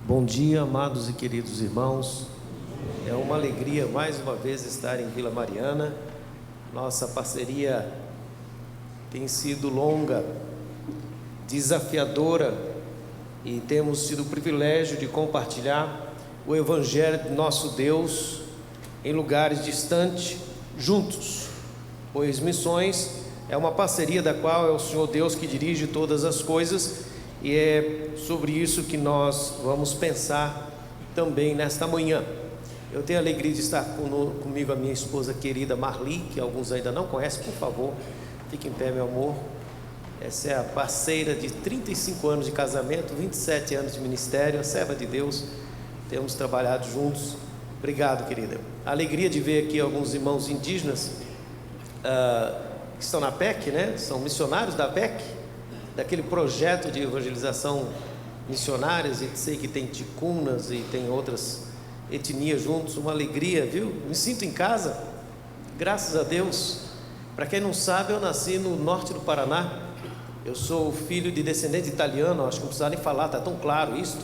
Bom dia, amados e queridos irmãos. É uma alegria mais uma vez estar em Vila Mariana. Nossa parceria tem sido longa, desafiadora, e temos tido o privilégio de compartilhar o Evangelho do nosso Deus em lugares distantes, juntos, pois missões é uma parceria da qual é o Senhor Deus que dirige todas as coisas, e é sobre isso que nós vamos pensar também nesta manhã. Eu tenho a alegria de estar comigo a minha esposa querida Marli, que alguns ainda não conhecem. Por favor, fique em pé, meu amor. Essa é a parceira de 35 anos de casamento, 27 anos de ministério, a serva de Deus. Temos trabalhado juntos. Obrigado, querida. A alegria de ver aqui alguns irmãos indígenas que estão na PEC, né? São missionários da PEC, daquele projeto de evangelização missionárias, e sei que tem ticunas e tem outras etnias juntos. Uma alegria, viu? Me sinto em casa, graças a Deus. Para quem não sabe, eu nasci no norte do Paraná. Eu sou filho de descendente italiano, acho que não precisa nem falar, está tão claro isso.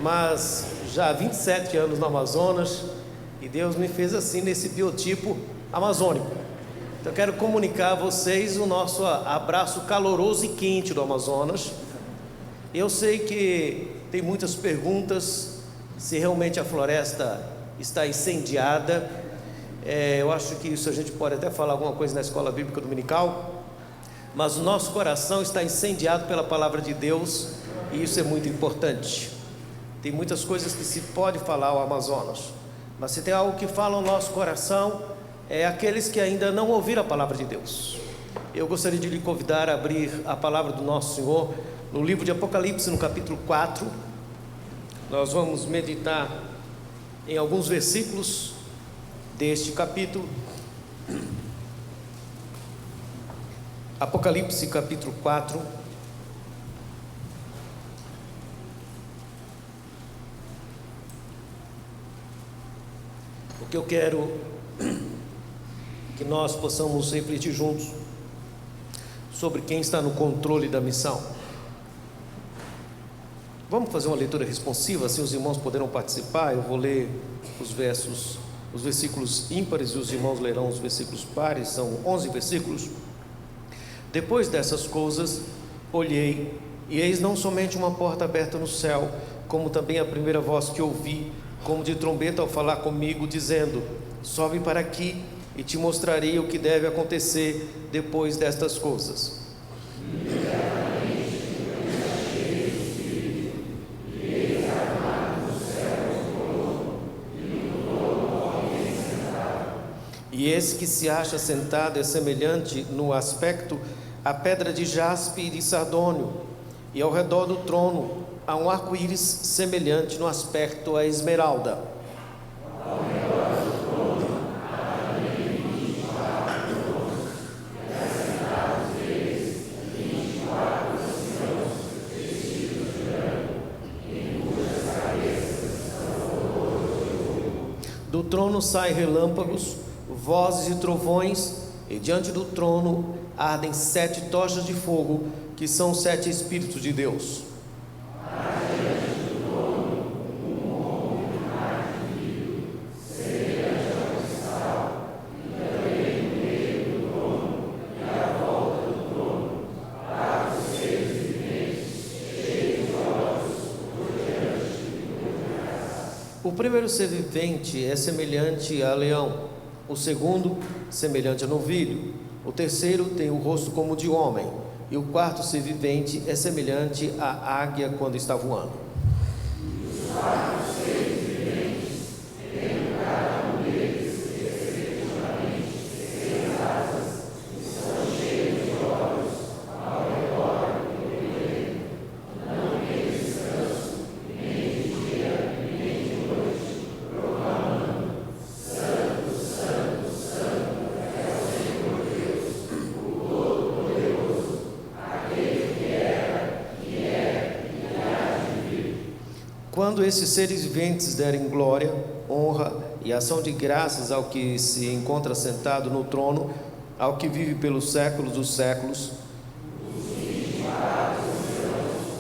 Mas já há 27 anos no Amazonas, e Deus me fez assim, nesse biotipo amazônico. Então eu quero comunicar a vocês o nosso abraço caloroso e quente do Amazonas. Eu sei que tem muitas perguntas se realmente a floresta está incendiada. Eu acho que isso a gente pode até falar alguma coisa na escola bíblica dominical, mas o nosso coração está incendiado pela palavra de Deus, e isso é muito importante. Tem muitas coisas que se pode falar ao Amazonas, mas se tem algo que fala ao nosso coração, é aqueles que ainda não ouviram a palavra de Deus. Eu gostaria de lhe convidar a abrir a palavra do nosso Senhor no livro de Apocalipse, no capítulo 4. Nós vamos meditar em alguns versículos deste capítulo. Apocalipse capítulo 4. O que eu quero que nós possamos refletir juntos sobre quem está no controle da missão. Vamos fazer uma leitura responsiva, assim os irmãos poderão participar. Eu vou ler os versículos ímpares, e os irmãos lerão os versículos pares. São 11 versículos. Depois dessas coisas, olhei, e eis não somente uma porta aberta no céu, como também a primeira voz que ouvi, como de trombeta, ao falar comigo, dizendo: sobe para aqui, e te mostrarei o que deve acontecer depois destas coisas. E esse que se acha sentado é semelhante no aspecto à pedra de jaspe e de sardônio, e ao redor do trono há um arco-íris semelhante no aspecto à esmeralda. Do trono saem relâmpagos, vozes e trovões, e diante do trono ardem 7 tochas de fogo, que são 7 Espíritos de Deus. O primeiro ser vivente é semelhante a leão, o segundo semelhante a novilho, o terceiro tem o rosto como de homem, e o quarto ser vivente é semelhante à águia quando está voando. Os 4 seres viventes têm cada um deles, respectivamente, 6 asas, e são cheios de olhos ao redor do peito, não tem descanso, nem de dia, nem de noite, proclamando: Santo, Santo, Santo é o Senhor Deus, o Todo-Poderoso, aquele que era, que é e que há de vir. Quando esses seres viventes derem glória, honra e ação de graças ao que se encontra sentado no trono, ao que vive pelos séculos dos séculos, os 24 anciãos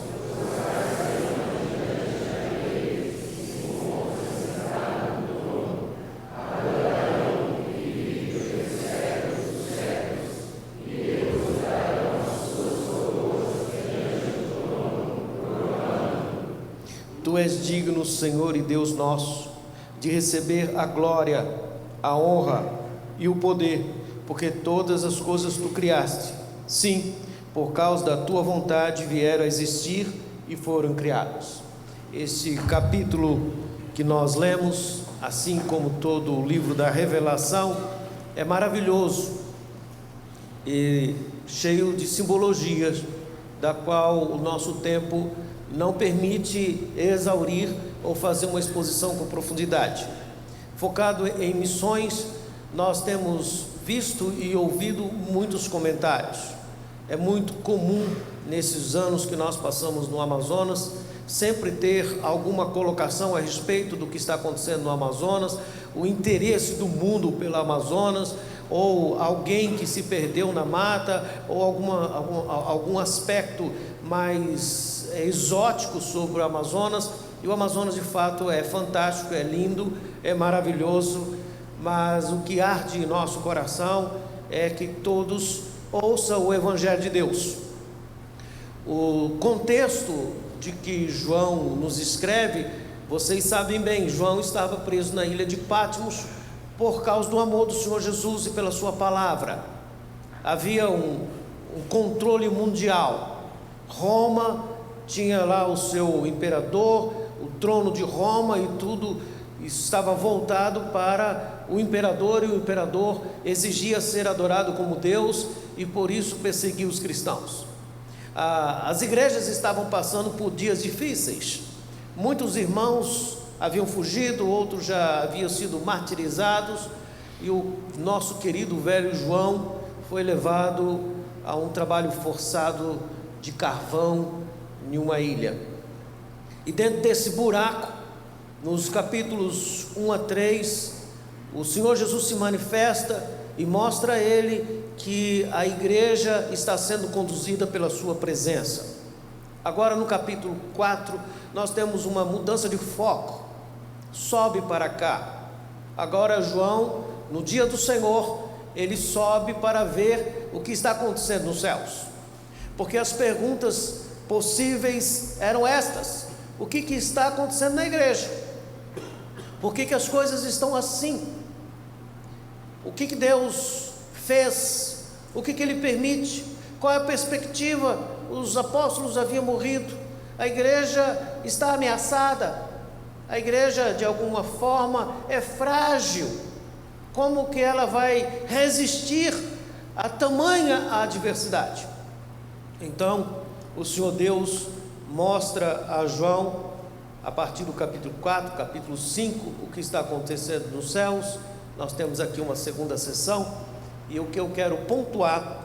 Tu és digno, Senhor e Deus nosso, de receber a glória, a honra e o poder, porque todas as coisas Tu criaste. Sim, por causa da Tua vontade vieram a existir e foram criados. Este capítulo que nós lemos, assim como todo o livro da Revelação, é maravilhoso e cheio de simbologias, da qual o nosso tempo não permite exaurir ou fazer uma exposição com profundidade. Focado em missões, nós temos visto e ouvido muitos comentários. É muito comum nesses anos que nós passamos no Amazonas sempre ter alguma colocação a respeito do que está acontecendo no Amazonas, o interesse do mundo pelo Amazonas, ou alguém que se perdeu na mata, ou algum aspecto mais exótico sobre o Amazonas. E o Amazonas de fato é fantástico, é lindo, é maravilhoso, mas o que arde em nosso coração é que todos ouçam o Evangelho de Deus. O contexto de que João nos escreve, vocês sabem bem, João estava preso na ilha de Patmos por causa do amor do Senhor Jesus e pela sua palavra. Havia um controle mundial. Roma tinha lá o seu imperador, o trono de Roma, e tudo estava voltado para o imperador, e o imperador exigia ser adorado como Deus, e por isso perseguia os cristãos. As igrejas estavam passando por dias difíceis. Muitos irmãos haviam fugido, outros já haviam sido martirizados, e o nosso querido velho João foi levado a um trabalho forçado de carvão em uma ilha. E dentro desse buraco, nos capítulos 1 a 3, o Senhor Jesus se manifesta e mostra a ele que a igreja está sendo conduzida pela sua presença. Agora no capítulo 4, nós temos uma mudança de foco. Sobe para cá. Agora João, no dia do Senhor, ele sobe para ver o que está acontecendo nos céus, porque as perguntas possíveis eram estas: o que está acontecendo na igreja? Por que as coisas estão assim? O que Deus fez? O que Ele permite? Qual é a perspectiva? Os apóstolos haviam morrido, a igreja está ameaçada, a igreja de alguma forma é frágil. Como que ela vai resistir a tamanha adversidade? Então o Senhor Deus mostra a João, a partir do capítulo 4, capítulo 5, o que está acontecendo nos céus. Nós temos aqui uma segunda sessão, e o que eu quero pontuar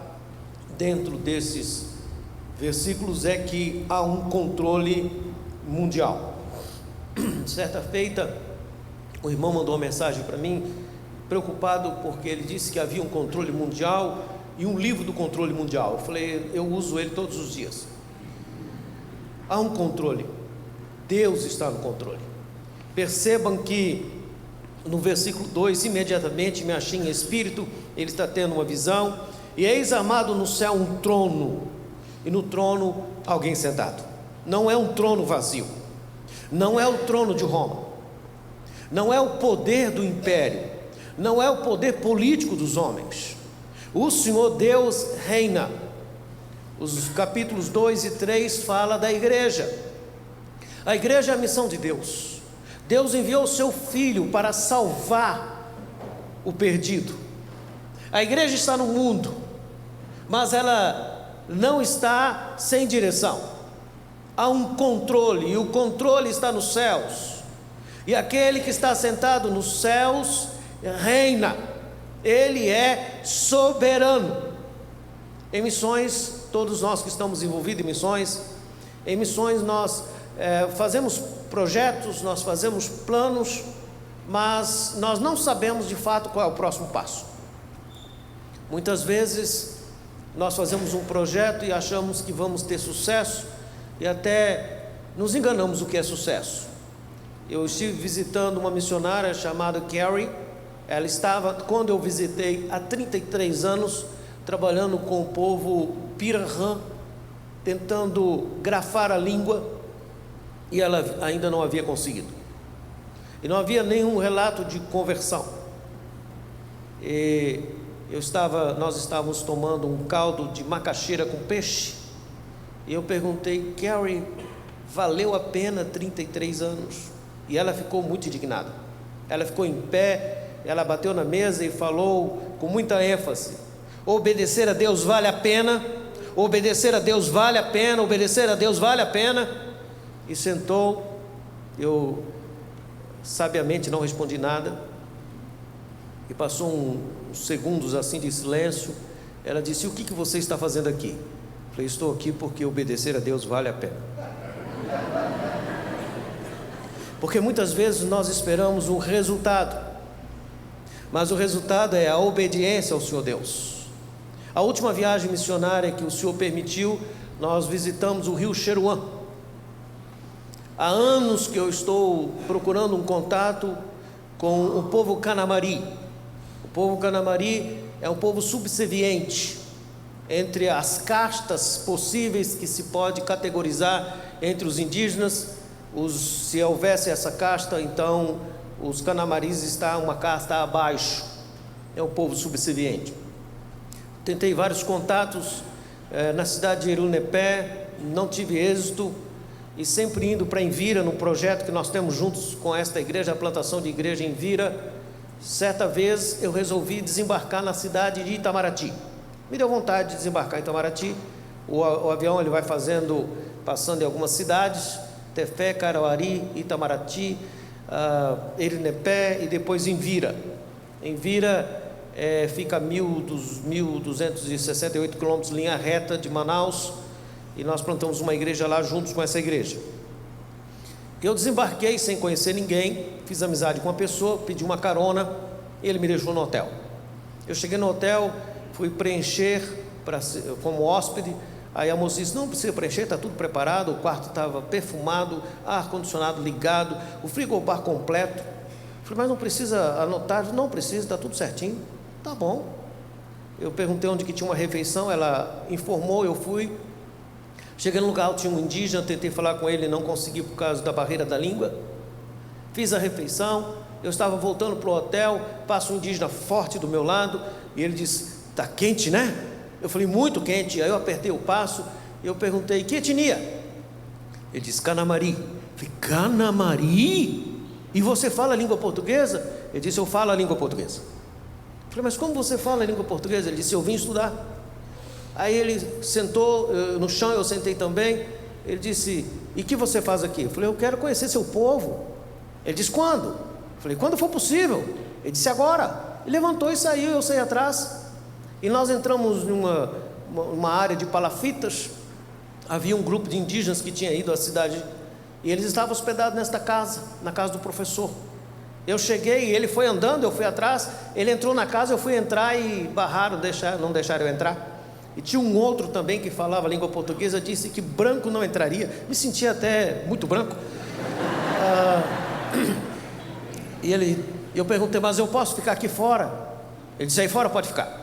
dentro desses versículos é que há um controle mundial. Certa feita, o irmão mandou uma mensagem para mim, preocupado porque ele disse que havia um controle mundial e um livro do controle mundial. Eu falei, eu uso ele todos os dias. Há um controle, Deus está no controle. Percebam que no versículo 2, imediatamente me achei em espírito, ele está tendo uma visão, e eis armado no céu um trono, e no trono alguém sentado. Não é um trono vazio, não é o trono de Roma, não é o poder do império, não é o poder político dos homens. O Senhor Deus reina. Os capítulos 2 e 3 fala da igreja. A igreja é a missão de Deus. Deus enviou o seu Filho para salvar o perdido. A igreja está no mundo, mas ela não está sem direção. Há um controle, e o controle está nos céus. E aquele que está sentado nos céus reina. Ele é soberano. Em missões, todos nós que estamos envolvidos em missões nós fazemos projetos, nós fazemos planos, mas nós não sabemos de fato qual é o próximo passo. Muitas vezes nós fazemos um projeto e achamos que vamos ter sucesso, e até nos enganamos o que é sucesso. Eu estive visitando uma missionária chamada Carrie. Ela estava, quando eu visitei, há 33 anos, trabalhando com o povo Pirahã, tentando grafar a língua. e ela ainda não havia conseguido, e não havia nenhum relato de conversão. E nós estávamos tomando um caldo de macaxeira com peixe, e eu perguntei: Carrie, valeu a pena 33 anos? E ela ficou muito indignada. Ela ficou em pé, ela bateu na mesa e falou com muita ênfase: obedecer a Deus vale a pena, obedecer a Deus vale a pena, obedecer a Deus vale a pena. E sentou. Eu sabiamente não respondi nada, e passou uns segundos assim de silêncio. Ela disse: o que você está fazendo aqui? Eu falei: estou aqui porque obedecer a Deus vale a pena. Porque muitas vezes nós esperamos um resultado, mas o resultado é a obediência ao Senhor Deus. A última viagem missionária que o Senhor permitiu, nós visitamos o rio Cheruã. Há anos que eu estou procurando um contato com o povo Canamari. O povo Canamari é um povo subserviente entre as castas possíveis que se pode categorizar entre os indígenas. Se houvesse essa casta, então os Canamaris estão uma casta abaixo. É um povo subserviente. Tentei vários contatos na cidade de Irunepé, não tive êxito, e sempre indo para Envira, no projeto que nós temos juntos com esta igreja, a plantação de igreja em Envira. Certa vez eu resolvi desembarcar na cidade de Itamaraty. Me deu vontade de desembarcar em Itamaraty. O avião ele vai passando em algumas cidades: Tefé, Carauari, Itamaraty, Irunepé e depois Envira. Envira fica a 1.268 quilômetros linha reta de Manaus, e nós plantamos uma igreja lá juntos com essa igreja. Eu desembarquei sem conhecer ninguém, fiz amizade com uma pessoa, pedi uma carona, e ele me deixou no hotel. Eu cheguei no hotel, fui preencher como hóspede. Aí a moça disse: não precisa preencher, está tudo preparado. O quarto estava perfumado, ar-condicionado ligado, o frigobar completo. Eu falei: mas não precisa anotar? Não precisa, está tudo certinho. Tá bom. Eu perguntei onde que tinha uma refeição, ela informou, eu fui. Cheguei no lugar, tinha um indígena, tentei falar com ele, não consegui por causa da barreira da língua. Fiz a refeição, eu estava voltando para o hotel, passa um indígena forte do meu lado, e ele disse: está quente, né? Eu falei: muito quente. Aí eu apertei o passo e eu perguntei: que etnia? Ele disse: Canamari. Eu falei: Canamari? E você fala a língua portuguesa? Ele disse: eu falo a língua portuguesa. Eu falei: mas como você fala a língua portuguesa? Ele disse: eu vim estudar. Aí ele sentou no chão, eu sentei também. Ele disse: e o que você faz aqui? Eu falei: eu quero conhecer seu povo. Ele disse: quando? Eu falei: quando for possível. Ele disse: agora. Ele levantou e saiu, eu saí atrás. E nós entramos numa área de palafitas. Havia um grupo de indígenas que tinha ido à cidade, e eles estavam hospedados nesta casa, na casa do professor. Eu cheguei, ele foi andando, eu fui atrás. Ele entrou na casa, eu fui entrar e barraram, não deixaram eu entrar. E tinha um outro também que falava a língua portuguesa, disse que branco não entraria. Me sentia até muito branco. Eu perguntei: mas eu posso ficar aqui fora? Ele disse: aí fora pode ficar.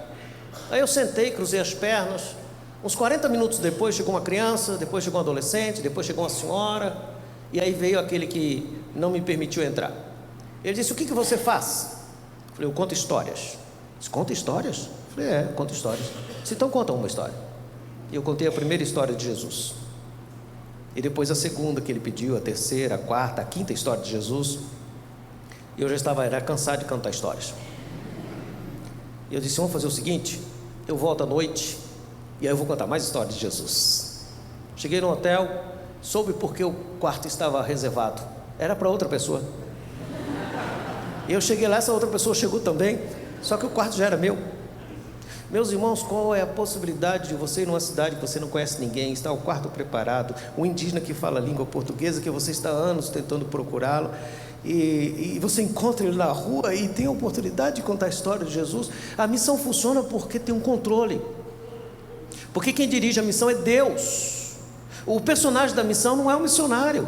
Aí eu sentei, cruzei as pernas. Uns 40 minutos depois chegou uma criança, depois chegou um adolescente, depois chegou uma senhora, e aí veio aquele que não me permitiu entrar. Ele disse: o que você faz? Eu falei: eu conto histórias. Ele disse: conta histórias? Eu falei: conto histórias. Disse: então conta uma história. E eu contei a primeira história de Jesus, e depois a segunda que ele pediu, a terceira, a quarta, a quinta história de Jesus. E eu já era cansado de contar histórias. E eu disse: vamos fazer o seguinte, eu volto à noite, e aí eu vou contar mais histórias de Jesus. Cheguei no hotel, soube porque o quarto estava reservado, era para outra pessoa. E eu cheguei lá, essa outra pessoa chegou também, só que o quarto já era meu. Meus irmãos, qual é a possibilidade de você ir numa cidade que você não conhece ninguém, está o quarto preparado, um indígena que fala a língua portuguesa, que você está há anos tentando procurá-lo, e você encontra ele na rua e tem a oportunidade de contar a história de Jesus? A missão funciona porque tem um controle, porque quem dirige a missão é Deus. O personagem da missão não é o missionário.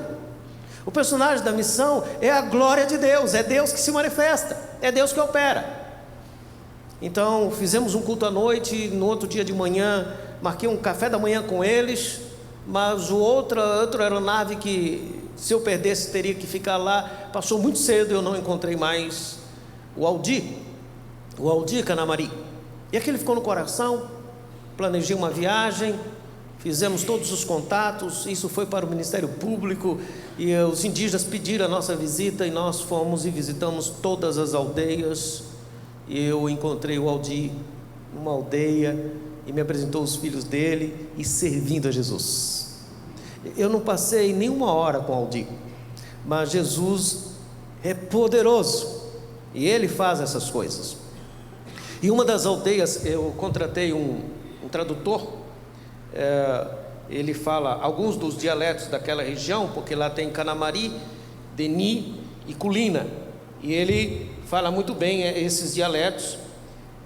O personagem da missão é a glória de Deus, é Deus que se manifesta, é Deus que opera. Então fizemos um culto à noite, no outro dia de manhã marquei um café da manhã com eles, mas outra aeronave que se eu perdesse teria que ficar lá. Passou muito cedo, eu não encontrei mais o Aldir Canamari. E aquele ficou no coração. Planejei uma viagem, fizemos todos os contatos, isso foi para o Ministério Público, e os indígenas pediram a nossa visita, e nós fomos e visitamos todas as aldeias, e eu encontrei o Aldir numa aldeia, e me apresentou os filhos dele, e servindo a Jesus. Eu não passei nenhuma hora com o Aldir, mas Jesus é poderoso, e Ele faz essas coisas. E uma das aldeias, eu contratei um tradutor, ele fala alguns dos dialetos daquela região, porque lá tem Canamari, Deni e Culina, e ele fala muito bem esses dialetos,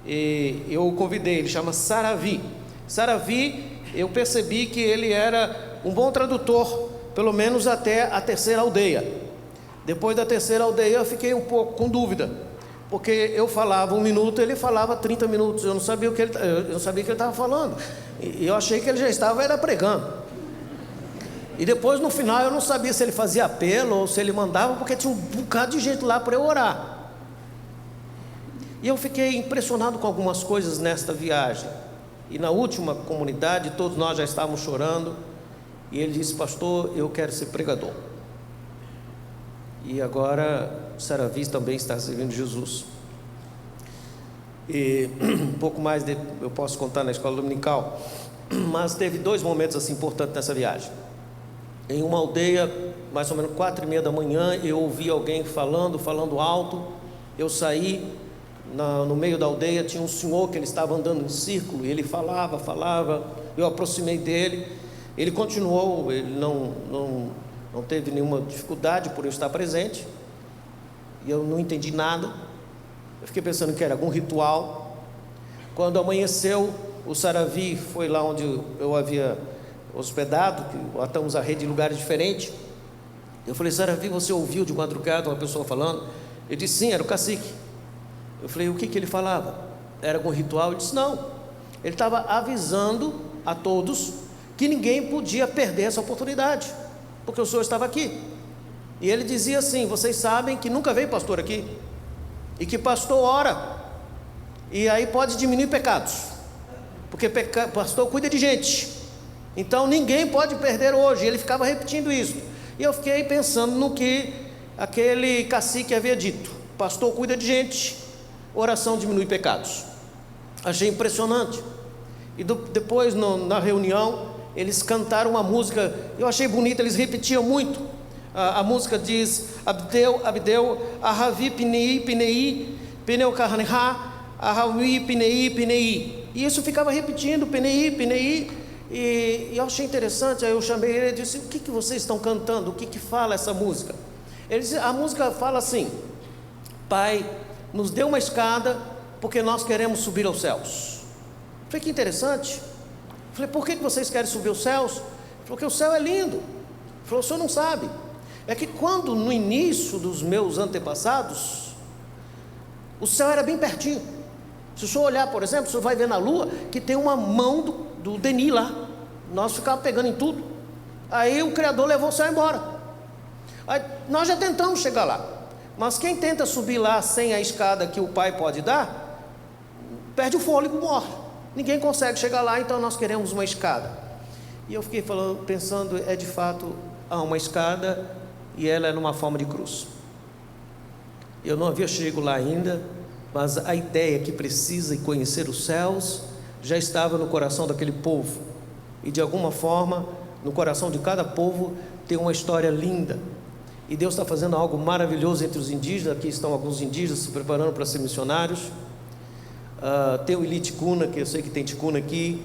e eu o convidei, ele chama Saravi. Saravi, eu percebi que ele era um bom tradutor, pelo menos até a terceira aldeia. Depois da terceira aldeia eu fiquei um pouco com dúvida, porque eu falava 1 minuto, ele falava 30 minutos, eu não sabia o que ele estava falando, e eu achei que ele já estava pregando. E depois no final eu não sabia se ele fazia apelo ou se ele mandava, porque tinha um bocado de gente lá para eu orar. E eu fiquei impressionado com algumas coisas nesta viagem. E na última comunidade todos nós já estávamos chorando, e ele disse: pastor, eu quero ser pregador. E agora Saravi também está servindo Jesus. E um pouco mais eu posso contar na escola dominical, mas teve 2 momentos assim importantes nessa viagem. Em uma aldeia, mais ou menos 4:30 da manhã, eu ouvi alguém falando alto. Eu saí, no meio da aldeia tinha um senhor que ele estava andando em círculo, e ele falava, eu aproximei dele, ele continuou, ele não teve nenhuma dificuldade por eu estar presente, e eu não entendi nada. Eu fiquei pensando que era algum ritual. Quando amanheceu, o Saravi foi lá onde eu havia hospedado, que atamos a rede em lugares diferentes. Eu falei: Saravi, você ouviu de madrugada uma pessoa falando? Ele disse: sim, era o cacique. Eu falei: o que ele falava? Era algum ritual? Ele disse: não, ele estava avisando a todos que ninguém podia perder essa oportunidade, porque o senhor estava aqui. E ele dizia assim: vocês sabem que nunca veio pastor aqui, e que pastor ora, e aí pode diminuir pecados, porque pastor cuida de gente, então ninguém pode perder hoje. E ele ficava repetindo isso, e eu fiquei pensando no que aquele cacique havia dito: pastor cuida de gente, oração diminui pecados. Achei impressionante. E depois na reunião eles cantaram uma música, eu achei bonita, eles repetiam muito. A música diz: Abdeu, Ahavi Pinei, Pinei, Pineu Karneha, Ahavi Pinei, Pinei. E isso ficava repetindo, Pinei, Pinei. E eu achei interessante. Aí eu chamei ele e disse: o que vocês estão cantando? O que fala essa música? Ele disse: a música fala assim: Pai, nos dê uma escada, porque nós queremos subir aos céus. Eu falei: que interessante. Eu falei: por que vocês querem subir aos céus? Ele falou: porque o céu é lindo. Ele falou: o senhor não sabe. É que quando no início dos meus antepassados, o céu era bem pertinho. Se o senhor olhar, por exemplo, o senhor vai ver na lua que tem uma mão do Denis lá. Nós ficávamos pegando em tudo. Aí o Criador levou o céu embora. Aí nós já tentamos chegar lá, mas quem tenta subir lá sem a escada que o Pai pode dar, perde o fôlego, morre. Ninguém consegue chegar lá, então nós queremos uma escada. E eu fiquei pensando, de fato, há uma escada, e ela é numa forma de cruz. Eu não havia chegado lá ainda, mas a ideia que precisa conhecer os céus já estava no coração daquele povo, e de alguma forma, no coração de cada povo tem uma história linda, e Deus está fazendo algo maravilhoso entre os indígenas. Aqui estão alguns indígenas se preparando para ser missionários. Tem o Ili Ticuna, que eu sei que tem Ticuna aqui,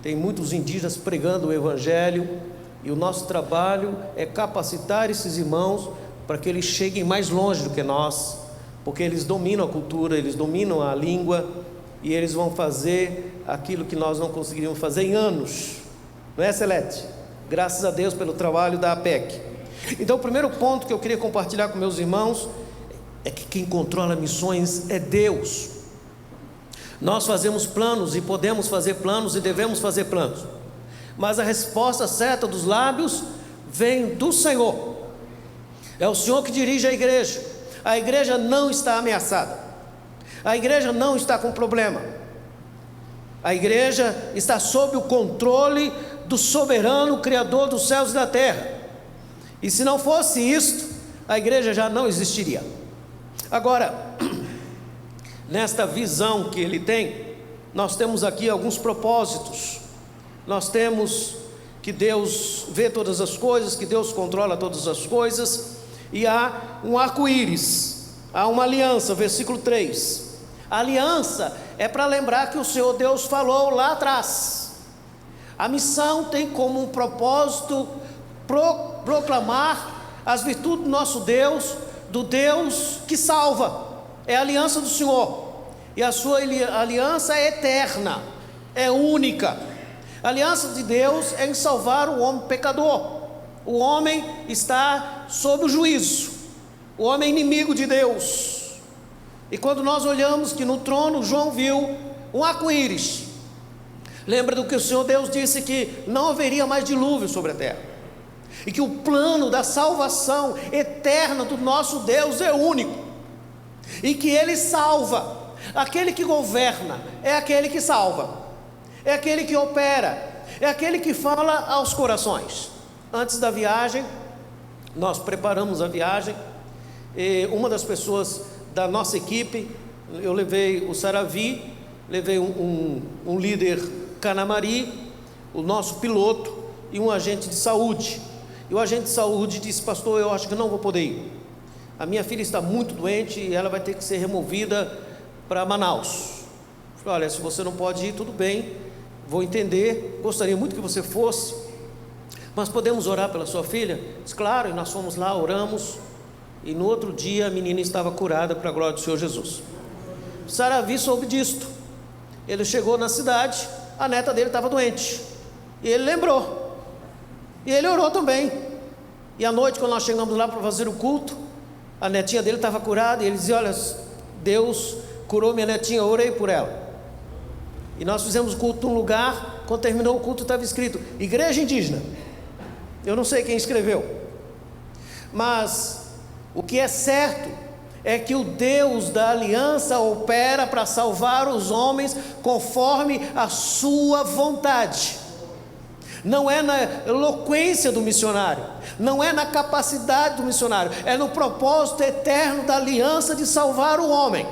tem muitos indígenas pregando o Evangelho, e o nosso trabalho é capacitar esses irmãos para que eles cheguem mais longe do que nós, porque eles dominam a cultura, eles dominam a língua, e eles vão fazer aquilo que nós não conseguiríamos fazer em anos, não é, Celeste? Graças a Deus pelo trabalho da APEC. Então o primeiro ponto que eu queria compartilhar com meus irmãos é que quem controla missões é Deus. Nós fazemos planos, e podemos fazer planos, e devemos fazer planos, mas a resposta certa dos lábios vem do Senhor. É o Senhor que dirige a igreja. A igreja não está ameaçada. A igreja não está com problema. A igreja está sob o controle do soberano Criador dos céus e da terra. E se não fosse isto, a igreja já não existiria. Agora, nesta visão que ele tem, nós temos aqui alguns propósitos. Nós temos que Deus vê todas as coisas, que Deus controla todas as coisas, e há um arco-íris, há uma aliança, versículo 3. A aliança é para lembrar que o Senhor Deus falou lá atrás. A missão tem como um propósito proclamar as virtudes do nosso Deus, do Deus que salva. É a aliança do Senhor, e a sua aliança é eterna, é única. A aliança de Deus é em salvar o homem pecador. O homem está sob o juízo, o homem é inimigo de Deus. E quando nós olhamos que no trono João viu um arco-íris, lembra do que o Senhor Deus disse, que não haveria mais dilúvio sobre a terra, e que o plano da salvação eterna do nosso Deus é único, e que Ele salva. Aquele que governa é aquele que salva, é aquele que opera, é aquele que fala aos corações. Antes da viagem, nós preparamos a viagem, e uma das pessoas da nossa equipe, eu levei o Saravi, levei um líder Canamari, o nosso piloto e um agente de saúde. E o agente de saúde disse: pastor, eu acho que não vou poder ir. A minha filha está muito doente e ela vai ter que ser removida para Manaus. Eu falei: olha, se você não pode ir, tudo bem, vou entender, gostaria muito que você fosse, mas podemos orar pela sua filha? Disse: claro. E nós fomos lá, oramos, e no outro dia a menina estava curada para a glória do Senhor Jesus. Saravi soube disto. Ele chegou na cidade, a neta dele estava doente, e ele lembrou, e ele orou também. E à noite, quando nós chegamos lá para fazer o culto, a netinha dele estava curada, e ele dizia: olha, Deus curou minha netinha, eu orei por ela. E nós fizemos o culto num lugar. Quando terminou o culto, estava escrito Igreja Indígena. Eu não sei quem escreveu, mas o que é certo é que o Deus da aliança opera para salvar os homens conforme a sua vontade. Não é na eloquência do missionário, não é na capacidade do missionário, é no propósito eterno da aliança de salvar o homem.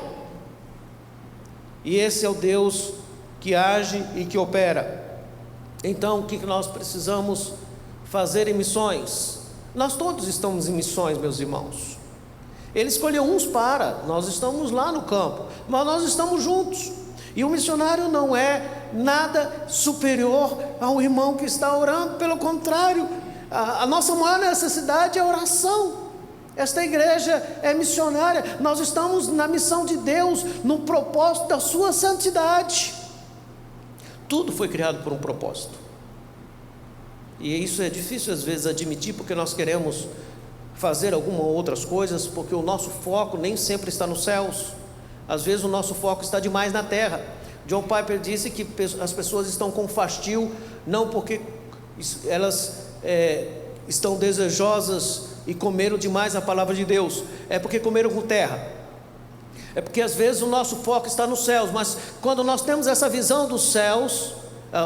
E esse é o Deus que age e que opera. Então, o que nós precisamos fazer em missões? Nós todos estamos em missões, meus irmãos. Ele escolheu uns para, nós estamos lá no campo, mas nós estamos juntos. E o missionário não é nada superior ao irmão que está orando. Pelo contrário, a nossa maior necessidade é a oração. Esta igreja é missionária. Nós estamos na missão de Deus, no propósito da sua santidade. Tudo foi criado por um propósito. E isso é difícil às vezes admitir, porque nós queremos fazer algumas outras coisas, porque o nosso foco nem sempre está nos céus. Às vezes o nosso foco está demais na terra. John Piper disse que as pessoas estão com fastio, não porque elas estão desejosas e comeram demais a palavra de Deus, é porque comeram com terra. É porque às vezes o nosso foco está nos céus, mas quando nós temos essa visão dos céus,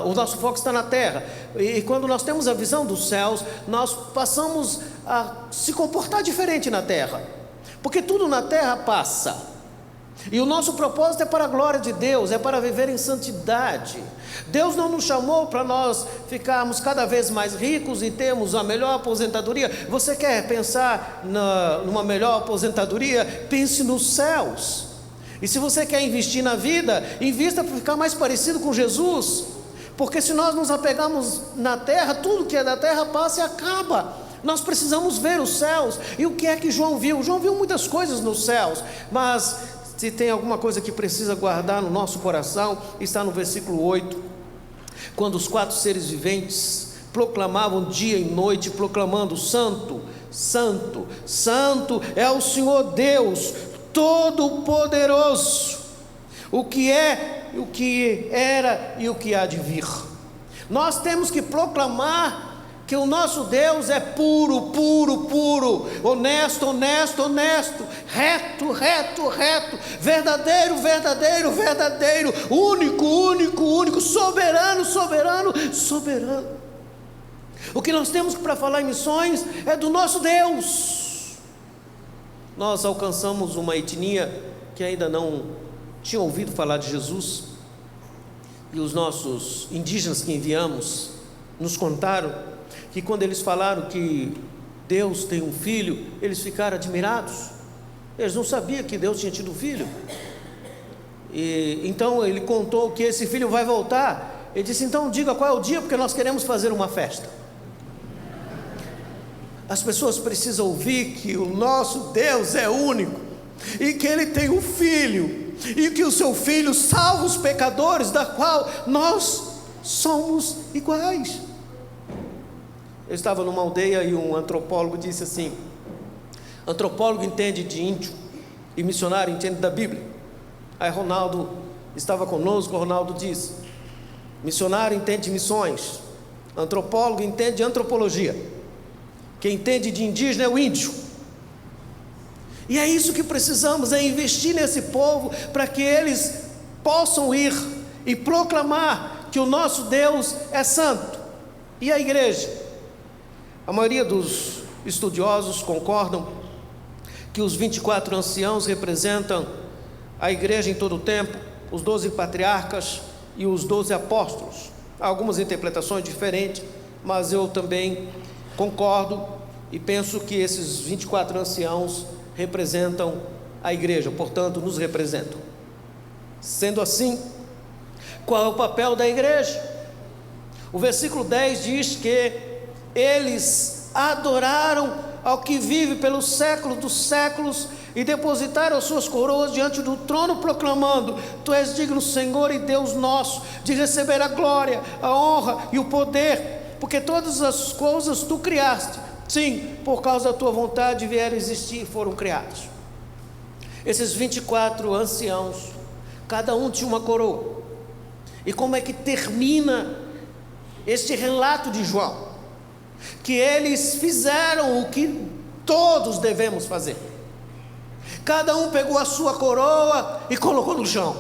o nosso foco está na terra, e quando nós temos a visão dos céus, nós passamos a se comportar diferente na terra, porque tudo na terra passa, e o nosso propósito é para a glória de Deus, é para viver em santidade. Deus não nos chamou para nós ficarmos cada vez mais ricos e termos a melhor aposentadoria. Você quer pensar numa melhor aposentadoria? Pense nos céus. E se você quer investir na vida, invista para ficar mais parecido com Jesus, porque se nós nos apegarmos na terra, tudo que é da terra passa e acaba. Nós precisamos ver os céus. E o que é que João viu? João viu muitas coisas nos céus, mas se tem alguma coisa que precisa guardar no nosso coração, está no versículo 8, quando os 4 seres viventes proclamavam dia e noite, proclamando: Santo, Santo, Santo é o Senhor Deus Todo-Poderoso, o que é, o que era e o que há de vir. Nós temos que proclamar que o nosso Deus é puro, puro, puro, honesto, honesto, honesto, reto, reto, reto, verdadeiro, verdadeiro, verdadeiro, único, único, único, soberano, soberano, soberano. O que nós temos para falar em missões é do nosso Deus. Nós alcançamos uma etnia que ainda não tinha ouvido falar de Jesus, e os nossos indígenas que enviamos nos contaram que quando eles falaram que Deus tem um filho, eles ficaram admirados. Eles não sabiam que Deus tinha tido um filho. E então ele contou que esse filho vai voltar. Ele disse: então diga qual é o dia, porque nós queremos fazer uma festa. As pessoas precisam ouvir que o nosso Deus é único, e que Ele tem um filho, e que o seu filho salva os pecadores, da qual nós somos iguais. Eu estava numa aldeia e um antropólogo disse assim: antropólogo entende de índio e missionário entende da Bíblia. Aí Ronaldo estava conosco. Ronaldo disse: missionário entende de missões, antropólogo entende de antropologia, quem entende de indígena é o índio. E é isso que precisamos, é investir nesse povo, para que eles possam ir e proclamar que o nosso Deus é santo. E a igreja? A maioria dos estudiosos concordam que os 24 anciãos representam a igreja em todo o tempo, os 12 patriarcas e os 12 apóstolos. Há algumas interpretações diferentes, mas eu também concordo e penso que esses 24 anciãos representam a igreja, portanto nos representam. Sendo assim, qual é o papel da igreja? O versículo 10 diz que eles adoraram ao que vive pelos séculos dos séculos e depositaram as suas coroas diante do trono, proclamando: Tu és digno, Senhor e Deus nosso, de receber a glória, a honra e o poder, porque todas as coisas Tu criaste, sim, por causa da Tua vontade vieram existir e foram criados. Esses 24 anciãos, cada um tinha uma coroa. E como é que termina este relato de João? Que eles fizeram o que todos devemos fazer. Cada um pegou a sua coroa e colocou no chão.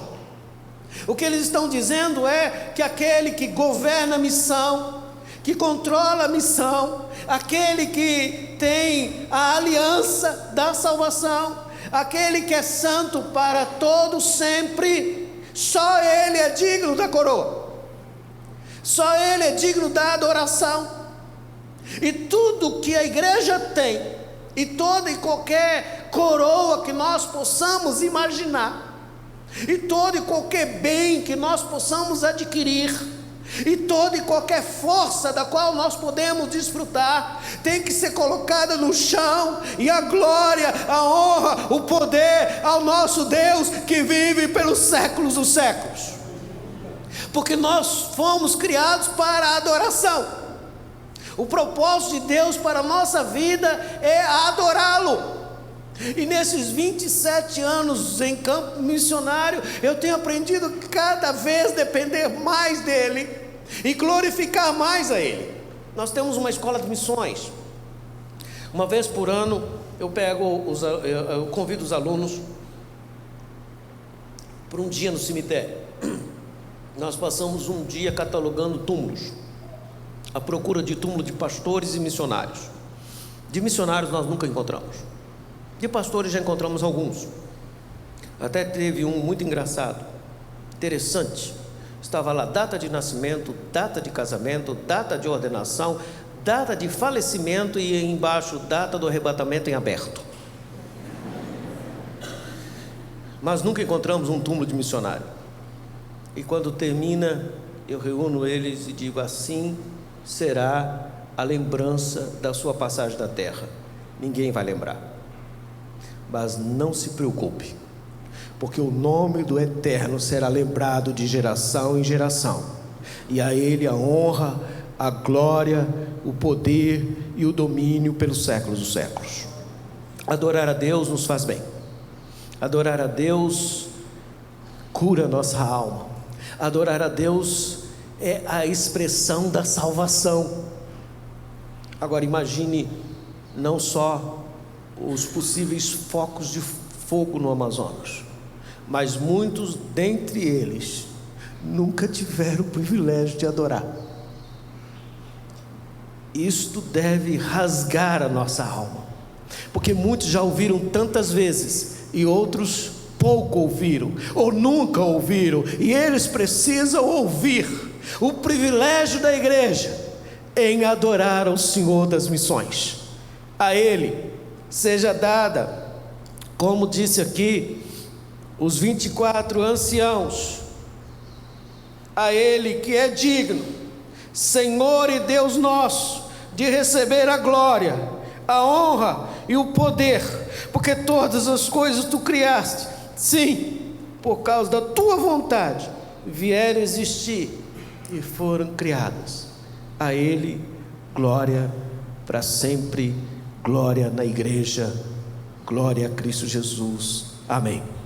O que eles estão dizendo é que aquele que governa a missão, que controla a missão, aquele que tem a aliança da salvação, aquele que é santo para todos sempre, só Ele é digno da coroa, só Ele é digno da adoração. E tudo que a igreja tem, e toda e qualquer coroa que nós possamos imaginar, e todo e qualquer bem que nós possamos adquirir, e toda e qualquer força da qual nós podemos desfrutar, tem que ser colocada no chão, e a glória, a honra, o poder ao nosso Deus que vive pelos séculos dos séculos, porque nós fomos criados para a adoração. O propósito de Deus para a nossa vida é adorá-lo. E nesses 27 anos em campo missionário, eu tenho aprendido cada vez depender mais dele e glorificar mais a ele. Nós temos uma escola de missões. Uma vez por ano eu convido os alunos para um dia no cemitério. Nós passamos um dia catalogando túmulos, à procura de túmulo de pastores e missionários. De missionários nós nunca encontramos, de pastores já encontramos alguns. Até teve um muito engraçado, interessante. Estava lá data de nascimento, data de casamento, data de ordenação, data de falecimento e embaixo data do arrebatamento em aberto. Mas nunca encontramos um túmulo de missionário. E quando termina, eu reúno eles e digo: assim será a lembrança da sua passagem na terra. Ninguém vai lembrar, mas não se preocupe, porque o nome do Eterno será lembrado de geração em geração, e a Ele a honra, a glória, o poder e o domínio pelos séculos dos séculos. Adorar a Deus nos faz bem. Adorar a Deus cura nossa alma. Adorar a Deus é a expressão da salvação. Agora imagine não só os possíveis focos de fogo no Amazonas, mas muitos dentre eles nunca tiveram o privilégio de adorar. Isto deve rasgar a nossa alma, porque muitos já ouviram tantas vezes e outros pouco ouviram, ou nunca ouviram, e eles precisam ouvir o privilégio da igreja em adorar ao Senhor das missões. A Ele seja dada, como disse aqui, os 24 anciãos, a Ele que é digno, Senhor e Deus nosso, de receber a glória, a honra e o poder, porque todas as coisas tu criaste, sim, por causa da tua vontade, vieram existir e foram criadas. A Ele glória para sempre, glória na igreja, glória a Cristo Jesus. Amém.